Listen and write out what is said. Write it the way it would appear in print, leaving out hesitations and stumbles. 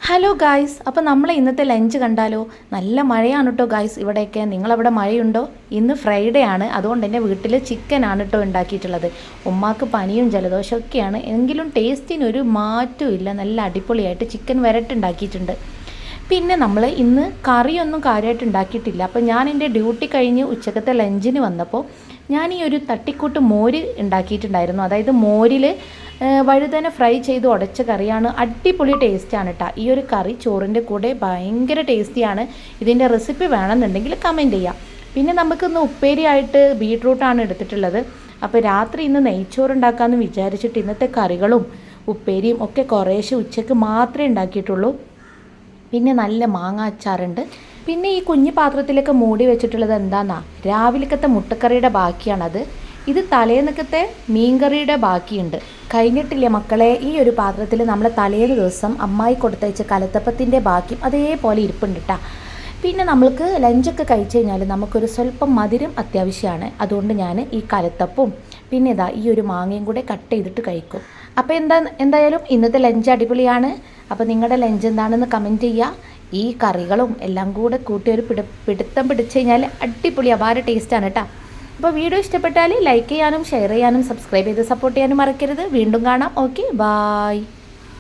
Hello guys, അപ്പോൾ നമ്മൾ ഇന്നത്തെ ലഞ്ച് കണ്ടാലോ? നല്ല മഴയാണ് കേട്ടോ ഗായ്സ് ഇവിടെയൊക്കെ. നിങ്ങളവിടെ മഴയുണ്ടോ? ഇന്ന് ഫ്രൈഡേ ആണ്, അതുകൊണ്ട് തന്നെ വീട്ടിൽ ചിക്കനാണ് കേട്ടോ ഉണ്ടാക്കിയിട്ടുള്ളത്. ഉമ്മാക്ക് പനിയും ജലദോഷമൊക്കെയാണ്, എങ്കിലും ടേസ്റ്റിനൊരു മാറ്റവും ഇല്ല. നല്ല അടിപൊളിയായിട്ട് ചിക്കൻ വരട്ടുണ്ടാക്കിയിട്ടുണ്ട്. പിന്നെ നമ്മൾ ഇന്ന് കറിയൊന്നും കാര്യമായിട്ട് ഉണ്ടാക്കിയിട്ടില്ല. അപ്പോൾ ഞാൻ എൻ്റെ ഡ്യൂട്ടി കഴിഞ്ഞ് ഉച്ചക്കത്തെ ലഞ്ചിന് വന്നപ്പോൾ ഞാൻ ഈ ഒരു തട്ടിക്കൂട്ട് മോര് ഉണ്ടാക്കിയിട്ടുണ്ടായിരുന്നു. അതായത് മോരിൽ വഴുതന ഫ്രൈ ചെയ്ത് ഉടച്ച കറിയാണ്. അടിപൊളി ടേസ്റ്റാണ് കേട്ടോ. ഈ ഒരു കറി ചോറിൻ്റെ കൂടെ ഭയങ്കര ടേസ്റ്റിയാണ്. ഇതിൻ്റെ റെസിപ്പി വേണമെന്നുണ്ടെങ്കിൽ കമൻറ്റ് ചെയ്യാം. പിന്നെ നമുക്കിന്ന് ഉപ്പേരിയായിട്ട് ബീട്രൂട്ടാണ് എടുത്തിട്ടുള്ളത്. അപ്പോൾ രാത്രി ഇന്ന് നെയ്ച്ചോറ് ഉണ്ടാക്കാമെന്ന് വിചാരിച്ചിട്ട് ഇന്നത്തെ കറികളും ഉപ്പേരിയും ഒക്കെ കുറേശ്ശെ ഉച്ചയ്ക്ക് മാത്രമേ ഉണ്ടാക്കിയിട്ടുള്ളൂ. പിന്നെ നല്ല മാങ്ങ അച്ചാറുണ്ട്. പിന്നെ ഈ കുഞ്ഞു പാത്രത്തിലൊക്കെ മൂടി വെച്ചിട്ടുള്ളത് എന്താണെന്നാ, രാവിലക്കത്തെ മുട്ടക്കറിയുടെ ബാക്കിയാണത്. ഇത് തലേന്നക്കത്തെ മീൻകറിയുടെ ബാക്കിയുണ്ട്. കഴിഞ്ഞിട്ടില്ലേ മക്കളെ, ഈ ഒരു പാത്രത്തിൽ നമ്മൾ തലേന്ന് ദിവസം അമ്മായി കൊടുത്തയച്ച കലത്തപ്പത്തിൻ്റെ ബാക്കി അതേപോലെ ഇരിപ്പുണ്ട് കേട്ടോ. പിന്നെ നമ്മൾക്ക് ലഞ്ചൊക്കെ കഴിച്ച് കഴിഞ്ഞാൽ നമുക്കൊരു സ്വല്പം മധുരം അത്യാവശ്യമാണ്. അതുകൊണ്ട് ഞാൻ ഈ കലത്തപ്പവും പിന്നെ ഇതാ ഈ ഒരു മാങ്ങയും കൂടെ കട്ട് ചെയ്തിട്ട് കഴിക്കും. അപ്പോൾ എന്തായാലും ഇന്നത്തെ ലഞ്ച് അടിപൊളിയാണ്. അപ്പോൾ നിങ്ങളുടെ ലഞ്ച് എന്താണെന്ന് കമൻറ്റ് ചെയ്യുക. ഈ കറികളും എല്ലാം കൂടെ കൂട്ടി ഒരു പിടുത്തം പിടിച്ച് കഴിഞ്ഞാൽ അടിപൊളി അപാര ടേസ്റ്റാണ് കേട്ടോ. അപ്പോൾ വീഡിയോ ഇഷ്ടപ്പെട്ടാൽ ലൈക്ക് ചെയ്യാനും ഷെയർ ചെയ്യാനും സബ്സ്ക്രൈബ് ചെയ്ത് സപ്പോർട്ട് ചെയ്യാനും മറക്കരുത്. വീണ്ടും കാണാം. Okay, bye.